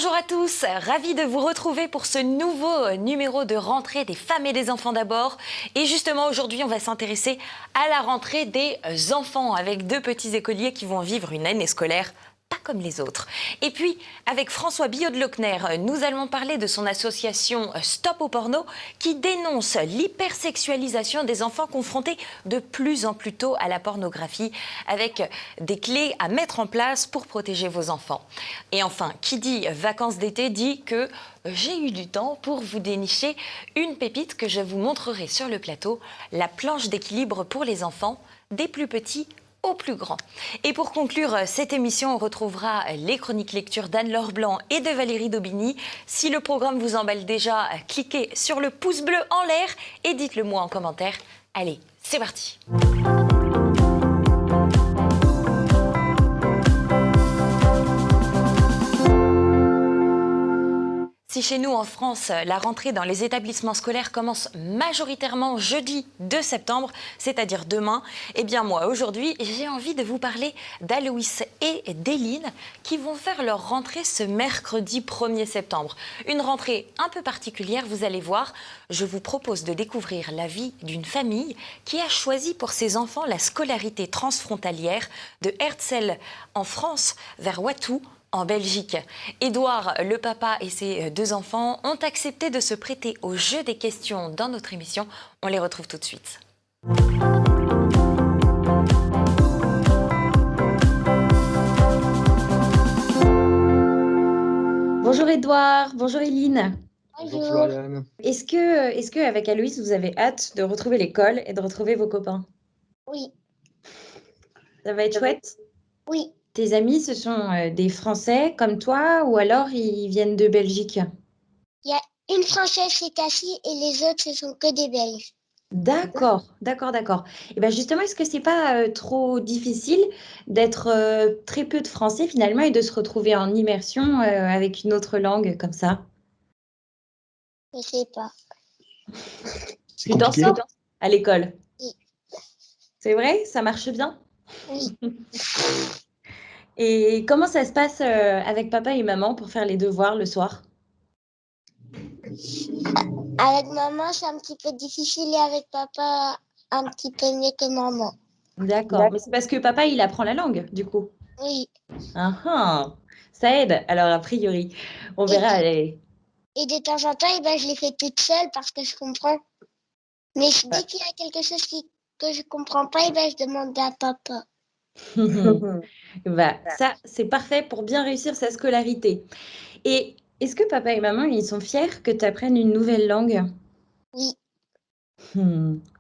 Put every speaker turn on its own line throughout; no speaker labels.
Bonjour à tous, ravi de vous retrouver pour ce nouveau numéro de rentrée des femmes et des enfants d'abord. Et justement aujourd'hui on va s'intéresser à la rentrée des enfants avec deux petits écoliers qui vont vivre une année scolaire pas comme les autres. Et puis, avec François Billot de Lochner, nous allons parler de son association Stop au porno qui dénonce l'hypersexualisation des enfants confrontés de plus en plus tôt à la pornographie avec des clés à mettre en place pour protéger vos enfants. Et enfin, qui dit vacances d'été dit que j'ai eu du temps pour vous dénicher une pépite que je vous montrerai sur le plateau, la planche d'équilibre pour les enfants, des plus petits au plus grand. Et pour conclure cette émission, on retrouvera les chroniques lecture d'Anne-Laure Blanc et de Valérie Daubigny. Si le programme vous emballe déjà, cliquez sur le pouce bleu en l'air et dites-le moi en commentaire. Allez, c'est parti! Si chez nous, en France, la rentrée dans les établissements scolaires commence majoritairement jeudi 2 septembre, c'est-à-dire demain, eh bien moi, aujourd'hui, j'ai envie de vous parler d'Aloïs et d'Éline qui vont faire leur rentrée ce mercredi 1er septembre. Une rentrée un peu particulière, vous allez voir. Je vous propose de découvrir la vie d'une famille qui a choisi pour ses enfants la scolarité transfrontalière de Herzl en France vers Watou en Belgique. Édouard, le papa et ses deux enfants ont accepté de se prêter au jeu des questions dans notre émission. On les retrouve tout de suite. Bonjour Édouard, bonjour Éline.
Bonjour Floriane.
Est-ce que avec Aloïs, vous avez hâte de retrouver l'école et de retrouver vos copains?
Oui.
Ça va être chouette?
Oui.
Tes amis, ce sont des Français comme toi ou alors ils viennent de Belgique?
Il y a une Française chez Cassie et les autres, ce sont que des Belges.
D'accord. Et bien justement, est-ce que c'est pas trop difficile d'être très peu de Français finalement et de se retrouver en immersion avec une autre langue comme ça?
Je sais pas.
C'est
Tu t'en
compliqué.
sors à l'école?
Oui.
C'est vrai? Ça marche bien?
Oui.
Et comment ça se passe avec papa et maman pour faire les devoirs le soir?
Avec maman, c'est un petit peu difficile et avec papa, un petit peu mieux que maman.
D'accord. Mais c'est parce que papa, il apprend la langue, du coup.
Oui.
Ah ah, ça aide. Alors, a priori, on
Et,
verra. Allez.
et de temps en temps, je les fais toute seule parce que je comprends. Mais dès qu'il y a quelque chose que je comprends pas, je demande à papa.
Bah, ça, c'est parfait pour bien réussir sa scolarité. Et est-ce que papa et maman, ils sont fiers que tu apprennes une nouvelle langue?
Oui.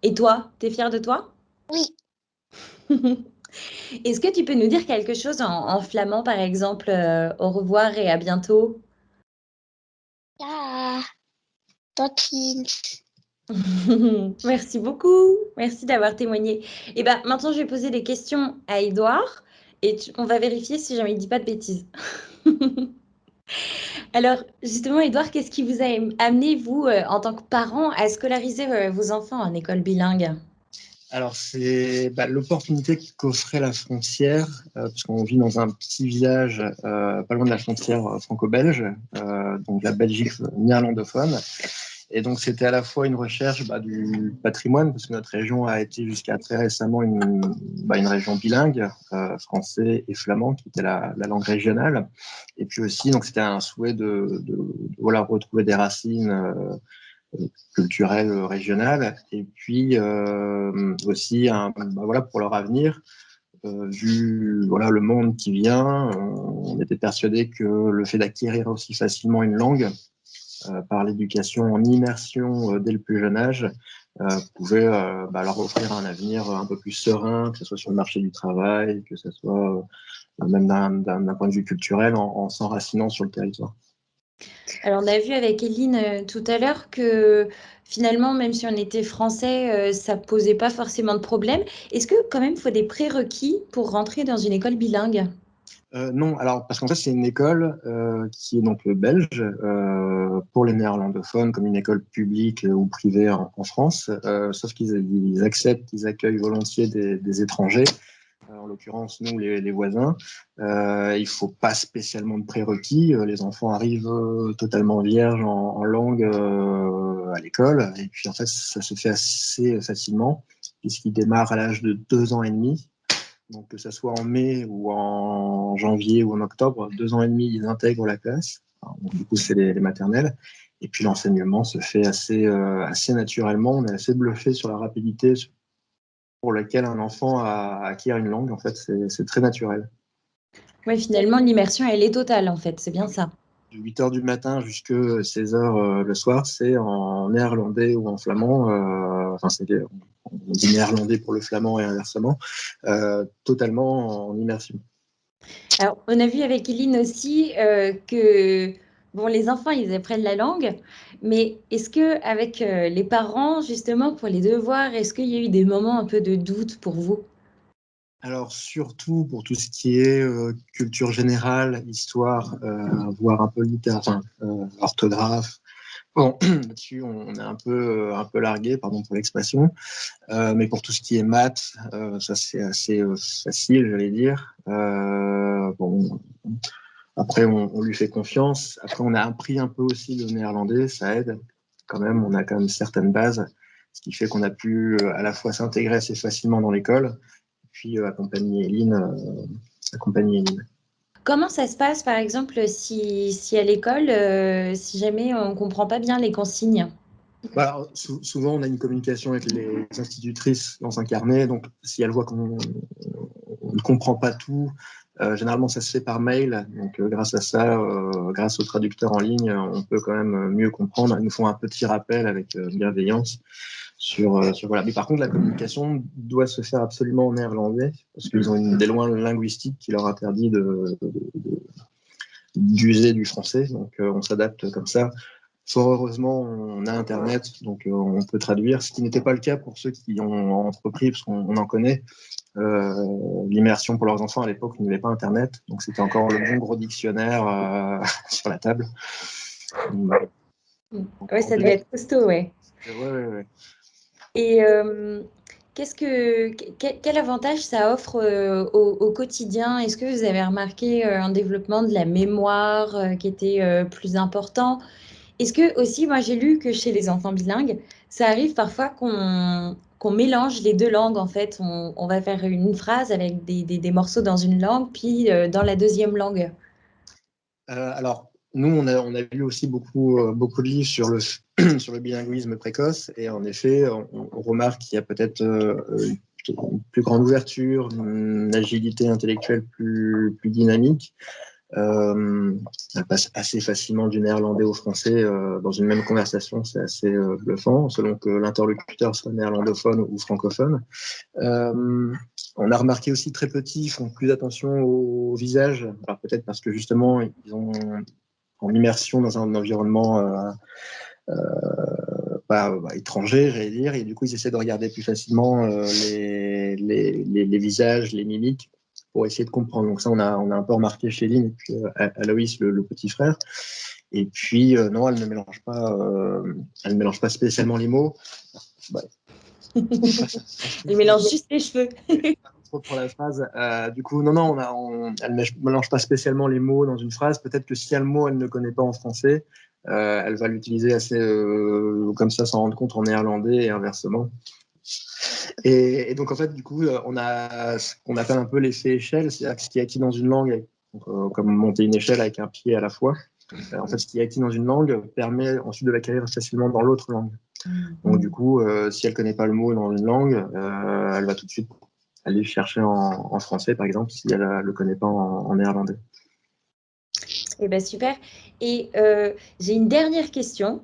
Et toi, t'es fière de toi?
Oui.
Est-ce que tu peux nous dire quelque chose en flamand, par exemple, au revoir et à bientôt?
Ah, tot ziens.
Merci beaucoup. Merci d'avoir témoigné. Et ben, maintenant, je vais poser des questions à Édouard et on va vérifier si jamais il ne dit pas de bêtises. Alors, justement, Édouard, qu'est-ce qui vous a amené, vous, en tant que parent, à scolariser vos enfants en école bilingue?
Alors, c'est l'opportunité qu'offrait la frontière, parce qu'on vit dans un petit village pas loin de la frontière franco-belge, donc la Belgique néerlandophone. Et donc, c'était à la fois une recherche du patrimoine, parce que notre région a été jusqu'à très récemment une région bilingue, français et flamand, qui était la langue régionale. Et puis aussi, donc, c'était un souhait de retrouver des racines culturelles régionales. Et puis aussi, pour leur avenir, vu le monde qui vient, on était persuadé que le fait d'acquérir aussi facilement une langue par l'éducation en immersion dès le plus jeune âge pouvait leur offrir un avenir un peu plus serein, que ce soit sur le marché du travail, que ce soit même d'un point de vue culturel, en s'enracinant sur le territoire.
Alors, on a vu avec Éline tout à l'heure que finalement, même si on était français, ça ne posait pas forcément de problème. Est-ce que quand même, il faut des prérequis pour rentrer dans une école bilingue?
Non, alors parce qu'en fait c'est une école qui est donc belge pour les néerlandophones, comme une école publique ou privée en France, sauf qu'ils acceptent, ils accueillent volontiers des étrangers. en l'occurrence nous les voisins. Il faut pas spécialement de prérequis. Les enfants arrivent totalement vierges en langue à l'école, et puis en fait ça se fait assez facilement puisqu'ils démarrent à l'âge de 2 ans et demi. Donc que ça soit en mai ou en janvier ou en octobre, 2 ans et demi, ils intègrent la classe. Alors, donc, du coup, c'est les maternelles. Et puis l'enseignement se fait assez naturellement. On est assez bluffé sur la rapidité pour laquelle un enfant acquiert une langue. En fait, c'est très naturel.
Ouais, finalement, l'immersion, elle est totale, en fait. C'est bien ça.
De 8 heures du matin jusqu'à 16 heures le soir, c'est en néerlandais ou en flamand. On dit néerlandais pour le flamand et inversement. Totalement en immersion.
Alors, on a vu avec Eline aussi que bon, les enfants, ils apprennent la langue, mais est-ce que avec les parents, justement, pour les devoirs, est-ce qu'il y a eu des moments un peu de doute pour vous?
Alors, surtout pour tout ce qui est culture générale, histoire, voire un peu orthographe. Bon, là-dessus, on est un peu largué, pardon pour l'expression. Mais pour tout ce qui est maths, ça c'est assez facile, j'allais dire. Bon, après, on lui fait confiance. Après, on a appris un peu aussi le néerlandais, ça aide quand même. On a quand même certaines bases, ce qui fait qu'on a pu à la fois s'intégrer assez facilement dans l'école, puis accompagner Eline.
Comment ça se passe, par exemple, si à l'école, si jamais on ne comprend pas bien les consignes?
Alors, souvent, on a une communication avec les institutrices dans un carnet. Donc, si elles voient qu'on ne comprend pas tout, généralement, ça se fait par mail. Donc, grâce à ça, grâce au traducteur en ligne, on peut quand même mieux comprendre. Elles nous font un petit rappel avec bienveillance voilà. Mais par contre, la communication doit se faire absolument en néerlandais parce qu'ils ont des lois linguistiques qui leur interdit d'user du français. Donc, on s'adapte comme ça. Fort heureusement, on a Internet, donc on peut traduire, ce qui n'était pas le cas pour ceux qui ont entrepris, parce qu'on en connaît. L'immersion pour leurs enfants à l'époque, il n'y avait pas Internet, donc c'était encore le bon gros dictionnaire sur la table.
Ouais, ça devait être costaud, ouais.
Ouais.
Et quel avantage ça offre au quotidien? Est-ce que vous avez remarqué un développement de la mémoire qui était plus important? Est-ce que aussi, moi j'ai lu que chez les enfants bilingues, ça arrive parfois qu'on mélange les deux langues en fait. On va faire une phrase avec des morceaux dans une langue, puis dans la deuxième langue.
Alors, nous, on a lu aussi beaucoup de livres sur le bilinguisme précoce, et en effet, on remarque qu'il y a peut-être une plus grande ouverture, une agilité intellectuelle plus dynamique. Elle passe assez facilement du néerlandais au français dans une même conversation, c'est assez bluffant, selon que l'interlocuteur soit néerlandophone ou francophone. On a remarqué aussi très petits, ils font plus attention au visage, alors peut-être parce que justement ils ont en immersion dans un environnement étranger, j'allais dire, et du coup ils essaient de regarder plus facilement les visages, les mimiques, pour essayer de comprendre. Donc ça, on a un peu remarqué chez Lynn, et puis Aloïs, le petit frère. Et puis non, elle ne mélange pas spécialement les mots. Ouais.
Il mélange juste les cheveux.
Pour la phrase. Du coup, non, elle ne mélange pas spécialement les mots dans une phrase. Peut-être que si y a le mot, elle ne connaît pas en français, elle va l'utiliser assez comme ça, sans rendre compte, en néerlandais et inversement. Et donc, en fait, du coup, on a ce qu'on appelle un peu l'effet échelle, c'est-à-dire ce qui est acquis dans une langue, comme monter une échelle avec un pied à la fois. En fait, ce qui est acquis dans une langue permet ensuite de l'acquérir facilement dans l'autre langue. Donc, du coup, si elle ne connaît pas le mot dans une langue, elle va tout de suite aller le chercher en français, par exemple, si elle ne le connaît pas en néerlandais.
Eh ben super. Et j'ai une dernière question.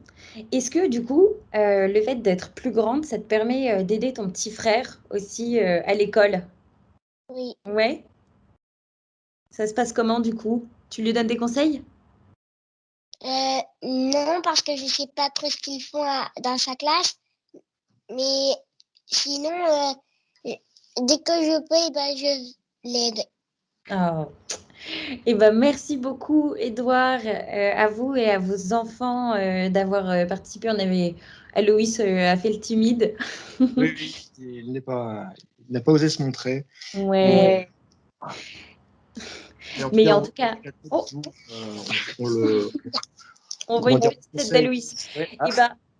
Est-ce que du coup, le fait d'être plus grande, ça te permet d'aider ton petit frère aussi à l'école?
Oui.
Ouais. Ça se passe comment du coup? Tu lui donnes des conseils?
Non, parce que je ne sais pas trop ce qu'ils font dans sa classe. Mais sinon, dès que je peux, je l'aide.
Oh. Eh ben, merci beaucoup, Édouard, à vous et à vos enfants d'avoir participé. Aloïs a fait le timide.
Oui, il n'est pas n'a pas osé se montrer.
Ouais. Mais en tout cas, on voit une petite tête d'Aloïs.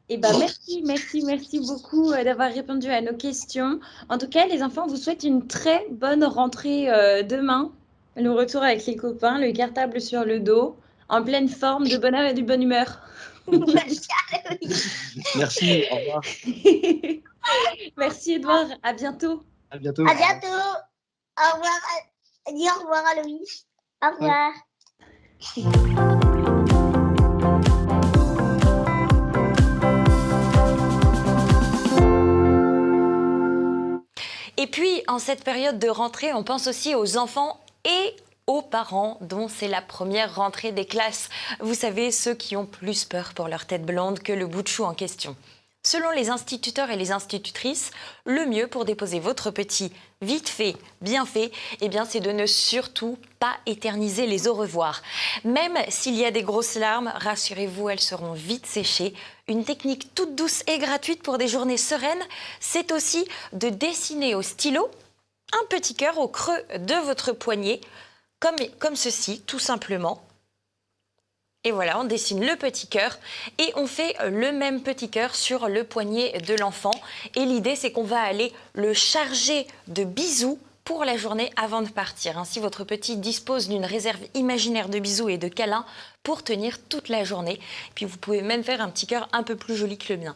Merci beaucoup d'avoir répondu à nos questions. En tout cas, les enfants, on vous souhaite une très bonne rentrée demain. Le retour avec les copains, le cartable sur le dos, en pleine forme, de bonne et de bonne humeur.
Merci, au revoir.
Merci Edouard, à bientôt.
À bientôt.
À bientôt. Au revoir. Dis au revoir à Louis. Au revoir.
Et puis, en cette période de rentrée, on pense aussi aux enfants et aux parents dont c'est la première rentrée des classes. Vous savez, ceux qui ont plus peur pour leur tête blonde que le bout de chou en question. Selon les instituteurs et les institutrices, le mieux pour déposer votre petit vite fait, bien fait, eh bien, c'est de ne surtout pas éterniser les au revoir. Même s'il y a des grosses larmes, rassurez-vous, elles seront vite séchées. Une technique toute douce et gratuite pour des journées sereines, c'est aussi de dessiner au stylo un petit cœur au creux de votre poignet, comme ceci, tout simplement. Et voilà, on dessine le petit cœur et on fait le même petit cœur sur le poignet de l'enfant. Et l'idée, c'est qu'on va aller le charger de bisous pour la journée avant de partir. Ainsi, votre petit dispose d'une réserve imaginaire de bisous et de câlins pour tenir toute la journée. Puis vous pouvez même faire un petit cœur un peu plus joli que le mien.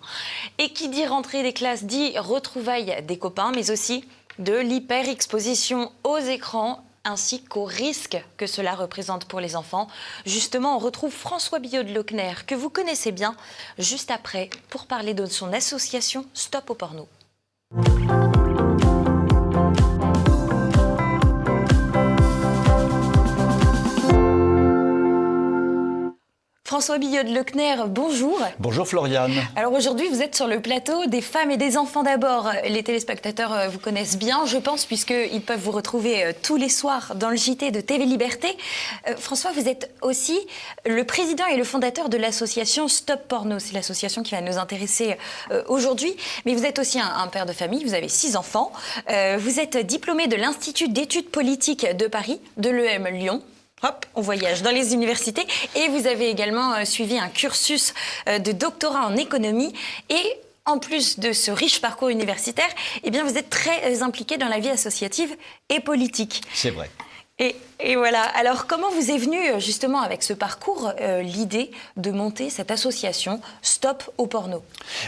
Et qui dit rentrée des classes dit retrouvailles des copains, mais aussi de l'hyper-exposition aux écrans ainsi qu'aux risques que cela représente pour les enfants. Justement, on retrouve François Billot de Lochner, que vous connaissez bien, juste après, pour parler de son association Stop au porno. François Billot de Lochner, bonjour.
Bonjour Floriane.
Alors aujourd'hui, vous êtes sur le plateau des femmes et des enfants d'abord. Les téléspectateurs vous connaissent bien, je pense, puisqu'ils peuvent vous retrouver tous les soirs dans le JT de TV Liberté. François, vous êtes aussi le président et le fondateur de l'association Stop Porno. C'est l'association qui va nous intéresser aujourd'hui. Mais vous êtes aussi un père de famille, vous avez 6 enfants. Vous êtes diplômé de l'Institut d'études politiques de Paris, de l'EM Lyon. Hop, on voyage dans les universités. Et vous avez également suivi un cursus de doctorat en économie. Et en plus de ce riche parcours universitaire, eh bien, vous êtes très impliqué dans la vie associative et politique.
C'est vrai.
Et voilà. Alors, comment vous est venue, justement, avec ce parcours, l'idée de monter cette association Stop au porno ?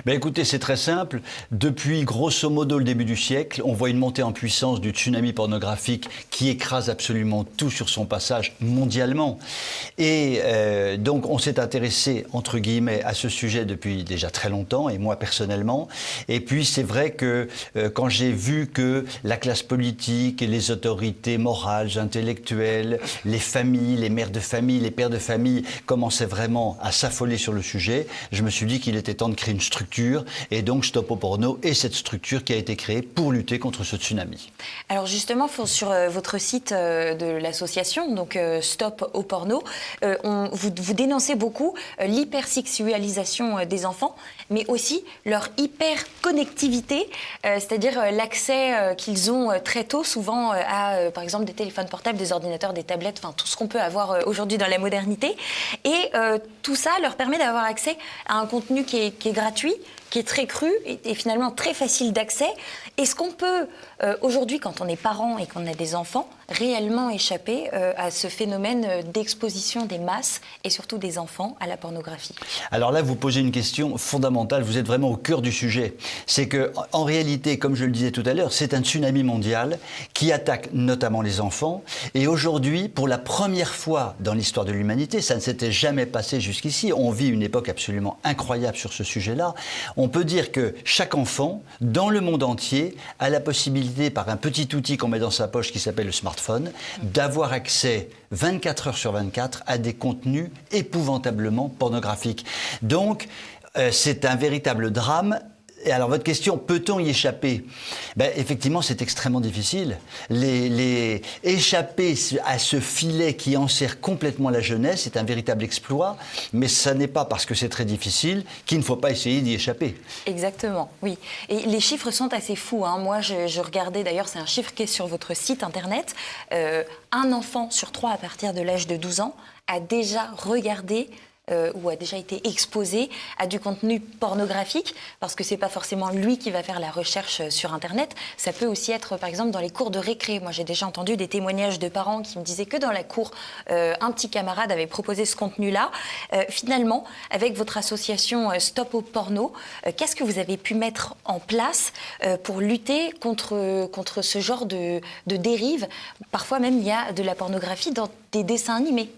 Ben écoutez, c'est très simple. Depuis, grosso modo, le début du siècle, on voit une montée en puissance du tsunami pornographique qui écrase absolument tout sur son passage mondialement. Et donc, on s'est intéressé, entre guillemets, à ce sujet depuis déjà très longtemps, et moi personnellement. Et puis, c'est vrai que quand j'ai vu que la classe politique et les autorités morales, intellectuelles, les familles, les mères de famille, les pères de famille commençaient vraiment à s'affoler sur le sujet, je me suis dit qu'il était temps de créer une structure, et donc Stop au porno est cette structure qui a été créée pour lutter contre ce tsunami.
Alors justement, sur votre site de l'association, donc Stop au porno, vous dénoncez beaucoup l'hypersexualisation des enfants, mais aussi leur hyperconnectivité, c'est-à-dire l'accès qu'ils ont très tôt, souvent à, par exemple, des téléphones portables, des ordinateurs, des tablettes, enfin tout ce qu'on peut avoir aujourd'hui dans la modernité. Et tout ça leur permet d'avoir accès à un contenu qui est gratuit, qui est très cru et finalement très facile d'accès. Est-ce qu'on peut, aujourd'hui, quand on est parent et qu'on a des enfants, réellement échapper à ce phénomène d'exposition des masses et surtout des enfants à la pornographie ?
Alors là, vous posez une question fondamentale, vous êtes vraiment au cœur du sujet. C'est qu'en réalité, comme je le disais tout à l'heure, c'est un tsunami mondial qui attaque notamment les enfants. Et aujourd'hui, pour la première fois dans l'histoire de l'humanité, ça ne s'était jamais passé jusqu'ici, on vit une époque absolument incroyable sur ce sujet-là. On peut dire que chaque enfant, dans le monde entier, a la possibilité, par un petit outil qu'on met dans sa poche qui s'appelle le smartphone, d'avoir accès 24 heures sur 24 à des contenus épouvantablement pornographiques. Donc, c'est un véritable drame Et alors, votre question, peut-on y échapper? Effectivement, c'est extrêmement difficile. Échapper à ce filet qui enserre complètement la jeunesse, c'est un véritable exploit, mais ça n'est pas parce que c'est très difficile qu'il ne faut pas essayer d'y échapper.
Exactement, oui. Et les chiffres sont assez fous, hein. Moi, je regardais, d'ailleurs, c'est un chiffre qui est sur votre site internet. Un enfant sur 3 à partir de l'âge de 12 ans a déjà regardé ou a déjà été exposé à du contenu pornographique, parce que c'est pas forcément lui qui va faire la recherche sur Internet. Ça peut aussi être, par exemple, dans les cours de récré. Moi, j'ai déjà entendu des témoignages de parents qui me disaient que dans la cour, un petit camarade avait proposé ce contenu-là. Finalement, avec votre association Stop au porno, qu'est-ce que vous avez pu mettre en place pour lutter contre ce genre de dérive? Parfois même, il y a de la pornographie dans des dessins animés.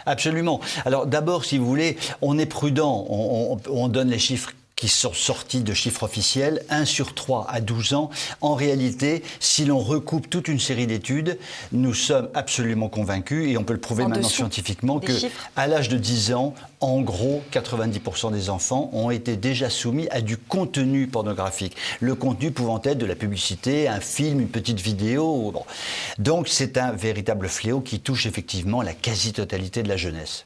Absolument. Alors d'abord, si vous voulez, on est prudent, on donne les chiffres qui sont sortis de chiffres officiels, 1 sur 3 à 12 ans. En réalité, si l'on recoupe toute une série d'études, nous sommes absolument convaincus, et on peut le prouver maintenant scientifiquement, qu'à l'âge de 10 ans, en gros, 90% des enfants ont été déjà soumis à du contenu pornographique. Le contenu pouvant être de la publicité, un film, une petite vidéo. Bon. Donc c'est un véritable fléau qui touche effectivement la quasi-totalité de la jeunesse.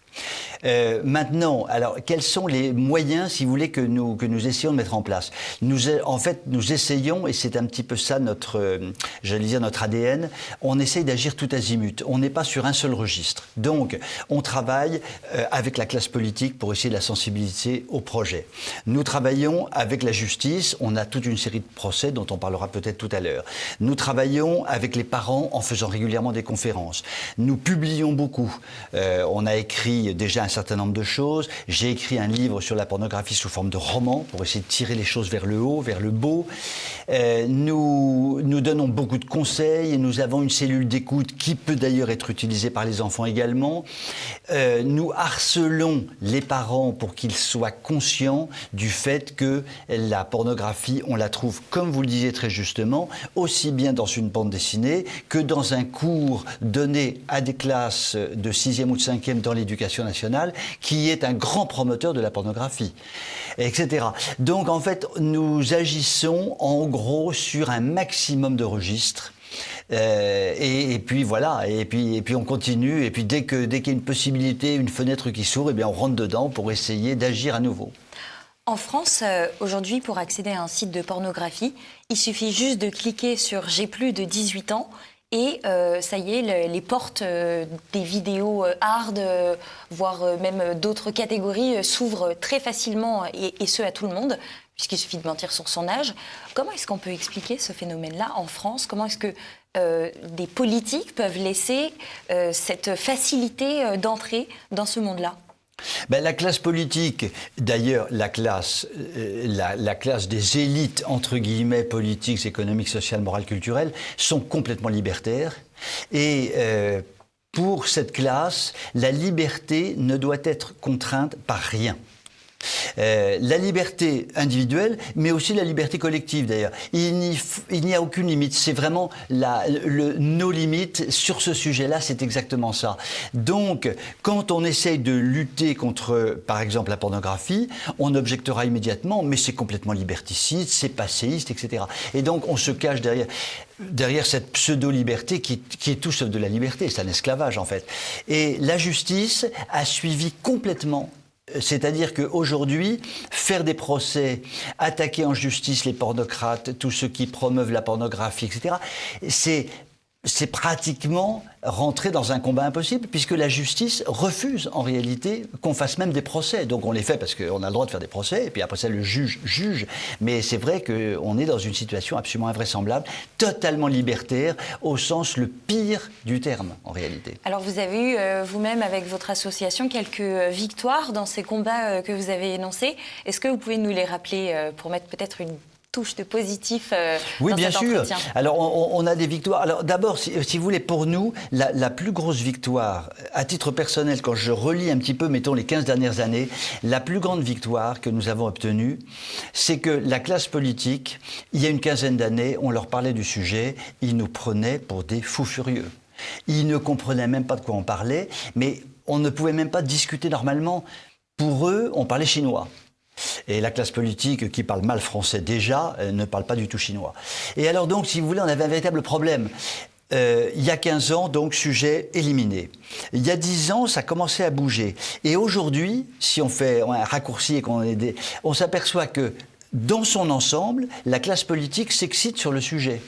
Maintenant, alors quels sont les moyens, si vous voulez, que nous essayons de mettre en place? En fait, nous essayons, et c'est un petit peu ça notre ADN, on essaye d'agir tout azimut. On n'est pas sur un seul registre. Donc, on travaille avec la classe politique pour essayer de la sensibiliser au projet. Nous travaillons avec la justice, on a toute une série de procès dont on parlera peut-être tout à l'heure. Nous travaillons avec les parents en faisant régulièrement des conférences. Nous publions beaucoup. On a écrit déjà un certain nombre de choses. J'ai écrit un livre sur la pornographie sous forme de roman pour essayer de tirer les choses vers le haut, vers le beau. Nous donnons beaucoup de conseils et nous avons une cellule d'écoute qui peut d'ailleurs être utilisée par les enfants également. Nous harcelons les parents pour qu'ils soient conscients du fait que la pornographie, on la trouve, comme vous le disiez très justement, aussi bien dans une bande dessinée que dans un cours donné à des classes de 6e ou de 5e dans l'éducation nationale, qui est un grand promoteur de la pornographie, etc. Donc en fait, nous agissons en gros sur un maximum de registres. Et puis voilà, et puis on continue, et puis dès qu'il y a une possibilité, une fenêtre qui s'ouvre, eh bien on rentre dedans pour essayer d'agir à nouveau.
En France, aujourd'hui, pour accéder à un site de pornographie, il suffit juste de cliquer sur « J'ai plus de 18 ans » et ça y est, les portes des vidéos hard, voire même d'autres catégories, s'ouvrent très facilement, et ce à tout le monde, puisqu'il suffit de mentir sur son âge. Comment est-ce qu'on peut expliquer ce phénomène-là en France? Comment est-ce que des politiques peuvent laisser cette facilité d'entrée dans ce monde-là?
La classe politique, d'ailleurs la classe des élites, entre guillemets, politiques, économiques, sociales, morales, culturelles, sont complètement libertaires. Et pour cette classe, la liberté ne doit être contrainte par rien. La liberté individuelle, mais aussi la liberté collective d'ailleurs. Il n'y a aucune limite. C'est vraiment nos limites sur ce sujet-là, c'est exactement ça. Donc, quand on essaye de lutter contre, par exemple, la pornographie, on objectera immédiatement, mais c'est complètement liberticide, c'est passéiste, etc. Et donc, on se cache derrière cette pseudo-liberté qui est tout sauf de la liberté, c'est un esclavage en fait. Et la justice a suivi complètement. C'est-à-dire qu'aujourd'hui, faire des procès, attaquer en justice les pornocrates, tous ceux qui promeuvent la pornographie, etc., c'est pratiquement rentrer dans un combat impossible, puisque la justice refuse en réalité qu'on fasse même des procès. Donc on les fait parce qu'on a le droit de faire des procès, et puis après ça le juge juge. Mais c'est vrai qu'on est dans une situation absolument invraisemblable, totalement libertaire, au sens le pire du terme en réalité.
Alors vous avez eu vous-même avec votre association quelques victoires dans ces combats que vous avez énoncés. Est-ce que vous pouvez nous les rappeler pour mettre peut-être une touche de positif
oui,
dans
bien
cet
sûr.
entretien?
Alors, on a des victoires. Alors, d'abord, si vous voulez, pour nous, la plus grosse victoire, à titre personnel, quand je relis un petit peu, mettons, les 15 dernières années, la plus grande victoire que nous avons obtenue, c'est que la classe politique, il y a une quinzaine d'années, on leur parlait du sujet, ils nous prenaient pour des fous furieux. Ils ne comprenaient même pas de quoi on parlait, mais on ne pouvait même pas discuter normalement. Pour eux, on parlait chinois. Et la classe politique, qui parle mal français déjà, ne parle pas du tout chinois. Et alors donc, si vous voulez, on avait un véritable problème. Il y a 15 ans, donc, sujet éliminé. Il y a 10 ans, ça commençait à bouger. Et aujourd'hui, si on fait un raccourci et on s'aperçoit que dans son ensemble, la classe politique s'excite sur le sujet.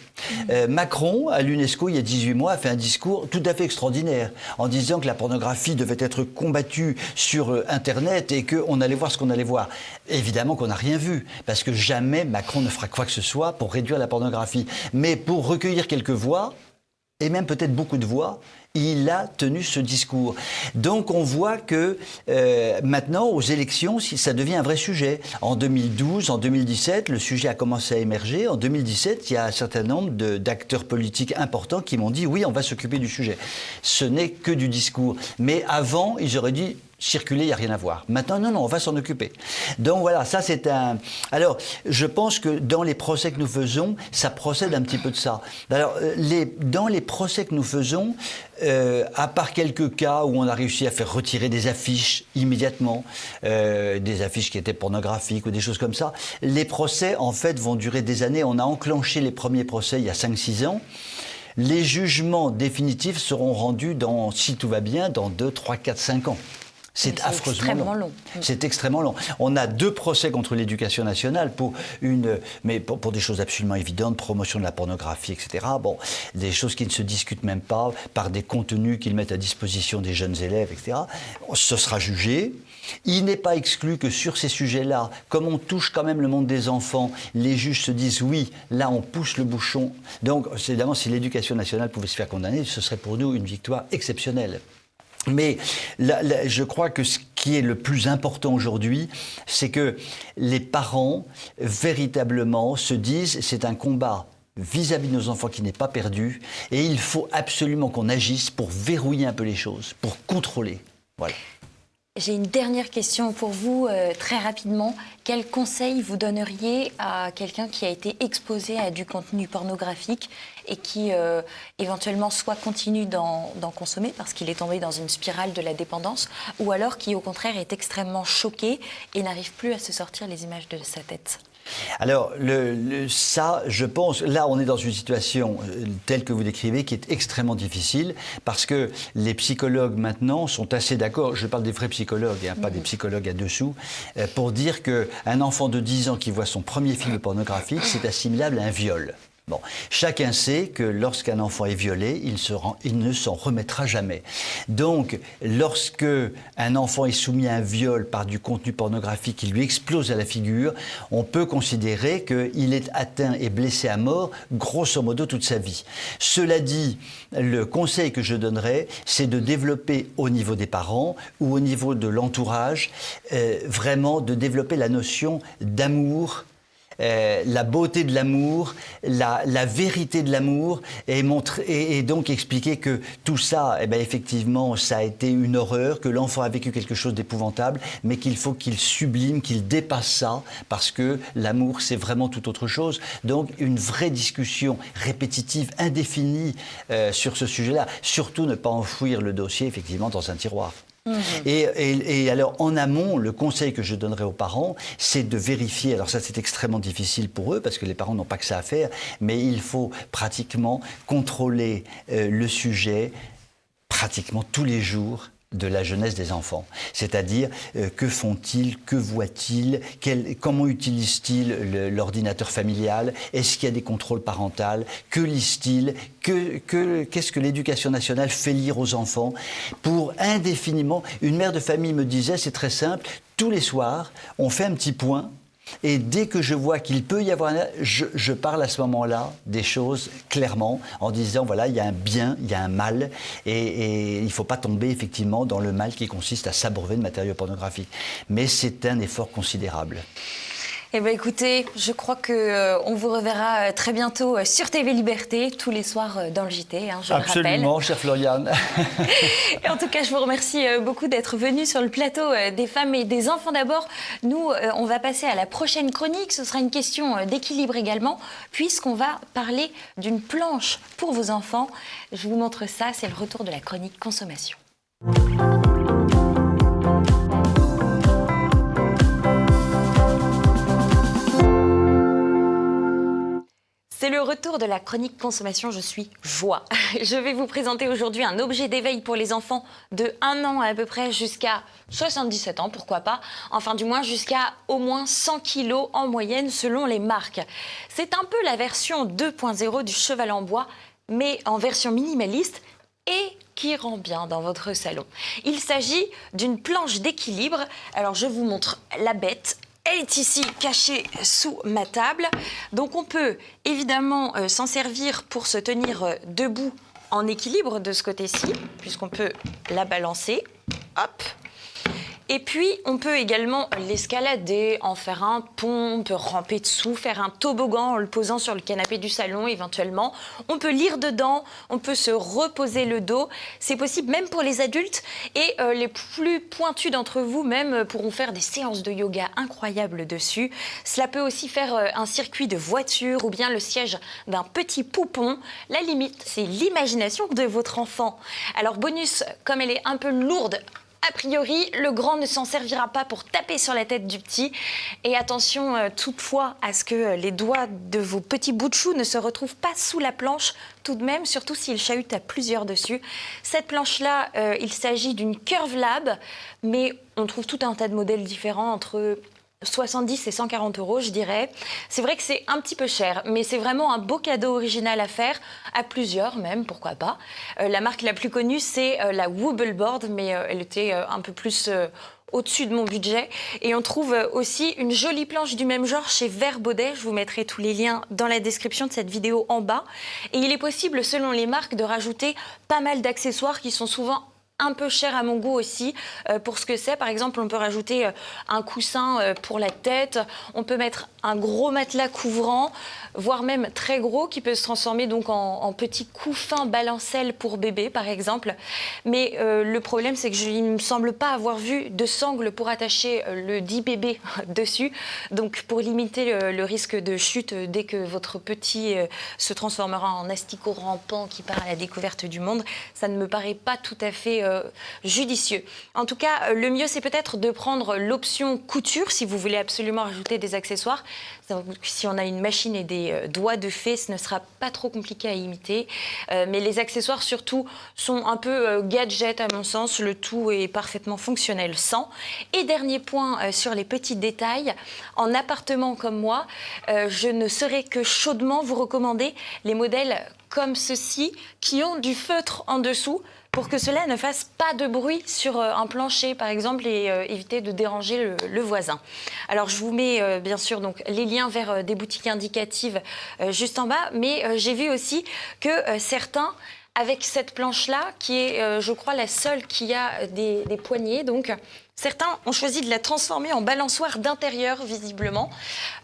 Macron, à l'UNESCO, il y a 18 mois, a fait un discours tout à fait extraordinaire en disant que la pornographie devait être combattue sur Internet et qu'on allait voir ce qu'on allait voir. Évidemment qu'on n'a rien vu, parce que jamais Macron ne fera quoi que ce soit pour réduire la pornographie. Mais pour recueillir quelques voix, et même peut-être beaucoup de voix, il a tenu ce discours. Donc on voit que maintenant, aux élections, ça devient un vrai sujet. En 2012, en 2017, le sujet a commencé à émerger. En 2017, il y a un certain nombre d'acteurs politiques importants qui m'ont dit « oui, on va s'occuper du sujet ». Ce n'est que du discours. Mais avant, ils auraient dit « circuler, il n'y a rien à voir ». Maintenant, non, on va s'en occuper. Donc voilà, ça c'est un... Alors, je pense que dans les procès que nous faisons, ça procède un petit peu de ça. Alors, dans les procès que nous faisons, à part quelques cas où on a réussi à faire retirer des affiches immédiatement, des affiches qui étaient pornographiques ou des choses comme ça, les procès, en fait, vont durer des années. On a enclenché les premiers procès il y a 5-6 ans. Les jugements définitifs seront rendus, si tout va bien, dans 2, 3, 4, 5 ans. C'est affreusement long. C'est extrêmement long. On a 2 procès contre l'éducation nationale pour des choses absolument évidentes, promotion de la pornographie, etc. Bon, des choses qui ne se discutent même pas, par des contenus qu'ils mettent à disposition des jeunes élèves, etc. Ce sera jugé. Il n'est pas exclu que sur ces sujets-là, comme on touche quand même le monde des enfants, les juges se disent oui, là on pousse le bouchon. Donc, évidemment, si l'éducation nationale pouvait se faire condamner, ce serait pour nous une victoire exceptionnelle. Mais je crois que ce qui est le plus important aujourd'hui, c'est que les parents, véritablement, se disent c'est un combat vis-à-vis de nos enfants qui n'est pas perdu et il faut absolument qu'on agisse pour verrouiller un peu les choses, pour contrôler. Voilà.
J'ai une dernière question pour vous, très rapidement. Quel conseil vous donneriez à quelqu'un qui a été exposé à du contenu pornographique et qui éventuellement soit continue d'en consommer parce qu'il est tombé dans une spirale de la dépendance, ou alors qui au contraire est extrêmement choqué et n'arrive plus à se sortir les images de sa tête?
Alors, ça, je pense, là, on est dans une situation telle que vous décrivez qui est extrêmement difficile parce que les psychologues, maintenant, sont assez d'accord, je parle des vrais psychologues, pas des psychologues à dessous, pour dire qu'un enfant de 10 ans qui voit son premier film pornographique, c'est assimilable à un viol. Bon, chacun sait que lorsqu'un enfant est violé, il ne s'en remettra jamais. Donc, lorsque un enfant est soumis à un viol par du contenu pornographique qui lui explose à la figure, on peut considérer qu'il est atteint et blessé à mort, grosso modo, toute sa vie. Cela dit, le conseil que je donnerais, c'est de développer au niveau des parents ou au niveau de l'entourage, vraiment de développer la notion d'amour, la beauté de l'amour, la vérité de l'amour et donc expliquer que tout ça, effectivement, ça a été une horreur, que l'enfant a vécu quelque chose d'épouvantable, mais qu'il faut qu'il sublime, qu'il dépasse ça, parce que l'amour, c'est vraiment tout autre chose. Donc, une vraie discussion répétitive, indéfinie sur ce sujet-là. Surtout ne pas enfouir le dossier, effectivement, dans un tiroir. Et alors, en amont, le conseil que je donnerais aux parents, c'est de vérifier, alors ça c'est extrêmement difficile pour eux, parce que les parents n'ont pas que ça à faire, mais il faut pratiquement contrôler le sujet pratiquement tous les jours de la jeunesse des enfants. C'est-à-dire, que font-ils, que voient-ils, comment utilisent-ils l'ordinateur familial, est-ce qu'il y a des contrôles parentaux, que lisent-ils, qu'est-ce que l'éducation nationale fait lire aux enfants, pour indéfiniment, une mère de famille me disait, c'est très simple, tous les soirs, on fait un petit point. Et dès que je vois qu'il peut y avoir je parle à ce moment-là des choses clairement en disant voilà, il y a un bien, il y a un mal et il ne faut pas tomber effectivement dans le mal qui consiste à s'abreuver de matériaux pornographiques. Mais c'est un effort considérable.
Eh bien, écoutez, je crois qu'on vous reverra très bientôt sur TV Liberté, tous les soirs dans le JT, je le rappelle.
Absolument, chère Floriane.
Et en tout cas, je vous remercie beaucoup d'être venu sur le plateau des femmes et des enfants d'abord. Nous, on va passer à la prochaine chronique. Ce sera une question d'équilibre également, puisqu'on va parler d'une planche pour vos enfants. Je vous montre ça, c'est le retour de la chronique consommation. retour de la chronique consommation, je suis joie. Je vais vous présenter aujourd'hui un objet d'éveil pour les enfants de 1 an à peu près jusqu'à 77 ans, pourquoi pas. Enfin du moins jusqu'à au moins 100 kilos en moyenne selon les marques. C'est un peu la version 2.0 du cheval en bois, mais en version minimaliste et qui rend bien dans votre salon. Il s'agit d'une planche d'équilibre. Alors je vous montre la bête. Elle est ici cachée sous ma table. Donc on peut évidemment s'en servir pour se tenir debout en équilibre de ce côté-ci, puisqu'on peut la balancer. Hop. Et puis, on peut également l'escalader, en faire un pont, on peut ramper dessous, faire un toboggan en le posant sur le canapé du salon éventuellement. On peut lire dedans, on peut se reposer le dos. C'est possible même pour les adultes et les plus pointus d'entre vous même pourront faire des séances de yoga incroyables dessus. Cela peut aussi faire un circuit de voiture ou bien le siège d'un petit poupon. La limite, c'est l'imagination de votre enfant. Alors bonus, comme elle est un peu lourde, a priori, le grand ne s'en servira pas pour taper sur la tête du petit. Et attention toutefois à ce que les doigts de vos petits bouts de chou ne se retrouvent pas sous la planche, tout de même, surtout s'il chahute à plusieurs dessus. Cette planche-là, il s'agit d'une Curve Lab, mais on trouve tout un tas de modèles différents entre 70 et 140 €, je dirais. C'est vrai que c'est un petit peu cher, mais c'est vraiment un beau cadeau original à faire, à plusieurs même, pourquoi pas. La marque la plus connue, c'est la Wobbleboard, mais elle était un peu plus au-dessus de mon budget. Et on trouve aussi une jolie planche du même genre chez Vert Baudet. Je vous mettrai tous les liens dans la description de cette vidéo en bas. Et il est possible, selon les marques, de rajouter pas mal d'accessoires qui sont souvent un peu cher à mon goût aussi pour ce que c'est. Par exemple, on peut rajouter un coussin pour la tête, on peut mettre un gros matelas couvrant, voire même très gros, qui peut se transformer donc en petit couffin balancelle pour bébé, par exemple. Mais le problème, c'est que il ne me semble pas avoir vu de sangle pour attacher le dit bébé dessus. Donc, pour limiter le risque de chute dès que votre petit se transformera en asticot rampant qui part à la découverte du monde, ça ne me paraît pas tout à fait judicieux. En tout cas, le mieux, c'est peut-être de prendre l'option couture si vous voulez absolument rajouter des accessoires. Si on a une machine et des doigts de fée, ce ne sera pas trop compliqué à imiter. Mais les accessoires, surtout, sont un peu gadgets à mon sens. Le tout est parfaitement fonctionnel sans. Et dernier point sur les petits détails. En appartement comme moi, je ne saurais que chaudement vous recommander les modèles comme ceux-ci qui ont du feutre en dessous, pour que cela ne fasse pas de bruit sur un plancher, par exemple, et éviter de déranger le voisin. Alors, je vous mets bien sûr donc, les liens vers des boutiques indicatives juste en bas, mais j'ai vu aussi que certains, avec cette planche-là, qui est, je crois, la seule qui a des poignées, donc certains ont choisi de la transformer en balançoire d'intérieur, visiblement.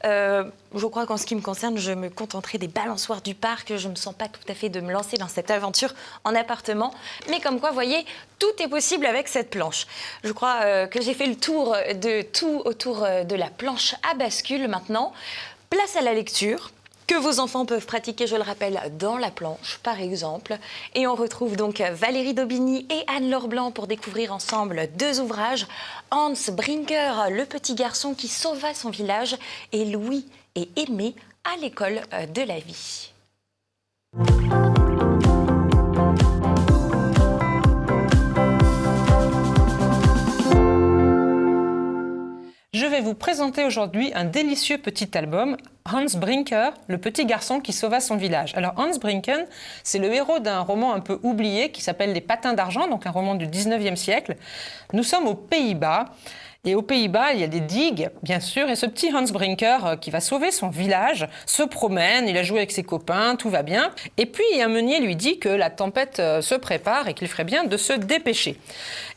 Je crois qu'en ce qui me concerne, je me contenterai des balançoires du parc. Je ne me sens pas tout à fait de me lancer dans cette aventure en appartement. Mais comme quoi, vous voyez, tout est possible avec cette planche. Je crois que j'ai fait le tour de tout autour de la planche à bascule maintenant. Place à la lecture, que vos enfants peuvent pratiquer, je le rappelle, dans la planche, par exemple. Et on retrouve donc Valérie Daubigny et Anne-Laure Blanc pour découvrir ensemble 2 ouvrages. Hans Brinker, le petit garçon qui sauva son village, et Louis et Aimé à l'école de la vie.
Je vais vous présenter aujourd'hui un délicieux petit album, Hans Brinker, le petit garçon qui sauva son village. Alors Hans Brinker, c'est le héros d'un roman un peu oublié qui s'appelle Les Patins d'argent, donc un roman du 19e siècle. Nous sommes aux Pays-Bas. Et aux Pays-Bas, il y a des digues, bien sûr, et ce petit Hans Brinker qui va sauver son village se promène, il a joué avec ses copains, tout va bien. Et puis un meunier lui dit que la tempête se prépare et qu'il ferait bien de se dépêcher.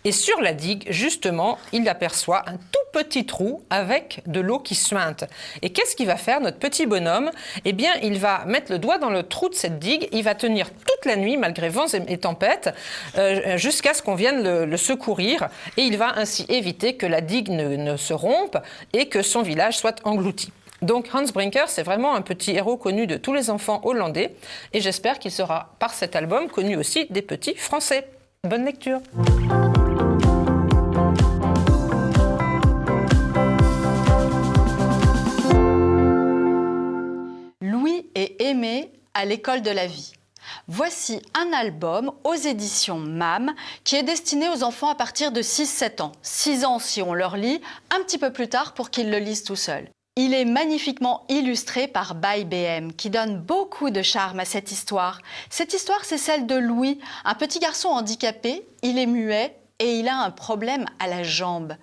Et sur la digue, justement, il aperçoit un tout petit trou avec de l'eau qui suinte. Et qu'est-ce qu'il va faire, notre petit bonhomme? Eh bien, il va mettre le doigt dans le trou de cette digue, il va tenir toute la nuit, malgré vents et tempêtes, jusqu'à ce qu'on vienne le secourir. Et il va ainsi éviter que la digue ne se rompe et que son village soit englouti. Donc Hans Brinker, c'est vraiment un petit héros connu de tous les enfants hollandais. Et j'espère qu'il sera, par cet album, connu aussi des petits Français. Bonne lecture!
Louis et Aimé à l'école de la vie. Voici un album aux éditions MAM qui est destiné aux enfants à partir de 6-7 ans. 6 ans si on leur lit, un petit peu plus tard pour qu'ils le lisent tout seuls. Il est magnifiquement illustré par By BM qui donne beaucoup de charme à cette histoire. Cette histoire, c'est celle de Louis, un petit garçon handicapé, il est muet et il a un problème à la jambe.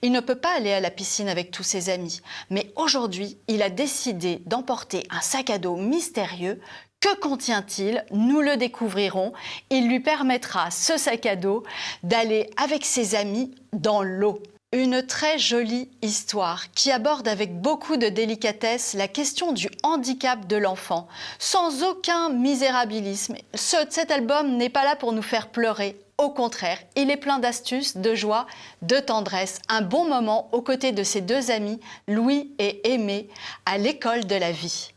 Il ne peut pas aller à la piscine avec tous ses amis, mais aujourd'hui, il a décidé d'emporter un sac à dos mystérieux. Que contient-il? Nous le découvrirons. Il lui permettra, ce sac à dos, d'aller avec ses amis dans l'eau. Une très jolie histoire qui aborde avec beaucoup de délicatesse la question du handicap de l'enfant, sans aucun misérabilisme. Cet album n'est pas là pour nous faire pleurer. Au contraire, il est plein d'astuces, de joie, de tendresse. Un bon moment aux côtés de ses 2 amis, Louis et Aimé, à l'école de la vie.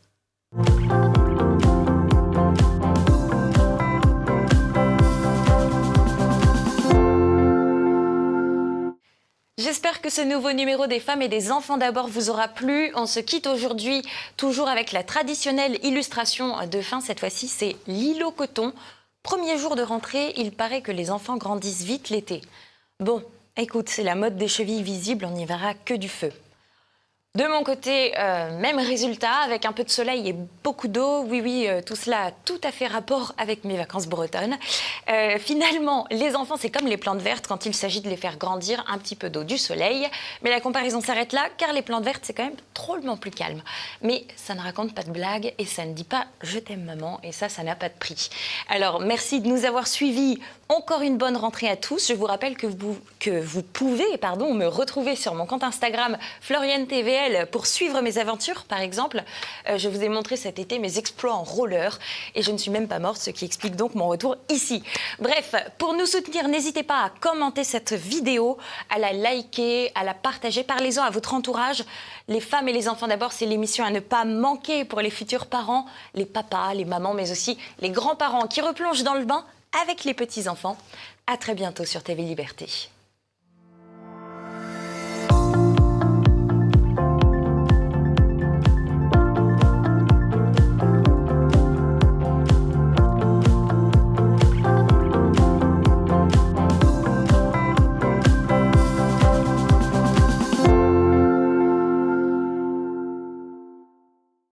J'espère que ce nouveau numéro des femmes et des enfants d'abord vous aura plu. On se quitte aujourd'hui toujours avec la traditionnelle illustration de fin. Cette fois-ci, c'est Lilo Coton. Premier jour de rentrée, il paraît que les enfants grandissent vite l'été. Bon, écoute, c'est la mode des chevilles visibles, on n'y verra que du feu. De mon côté, même résultat, avec un peu de soleil et beaucoup d'eau. Oui, tout cela a tout à fait rapport avec mes vacances bretonnes. Finalement, les enfants, c'est comme les plantes vertes quand il s'agit de les faire grandir, un petit peu d'eau, du soleil. Mais la comparaison s'arrête là, car les plantes vertes, c'est quand même drôlement plus calme. Mais ça ne raconte pas de blagues et ça ne dit pas « je t'aime maman » et ça n'a pas de prix. Alors, merci de nous avoir suivis. Encore une bonne rentrée à tous. Je vous rappelle que vous pouvez me retrouver sur mon compte Instagram FlorianTVL pour suivre mes aventures, par exemple. Je vous ai montré cet été mes exploits en roller et je ne suis même pas morte, ce qui explique donc mon retour ici. Bref, pour nous soutenir, n'hésitez pas à commenter cette vidéo, à la liker, à la partager. Parlez-en à votre entourage. Les femmes et les enfants d'abord, c'est l'émission à ne pas manquer pour les futurs parents, les papas, les mamans, mais aussi les grands-parents qui replongent dans le bain avec les petits-enfants. À très bientôt sur TV Liberté.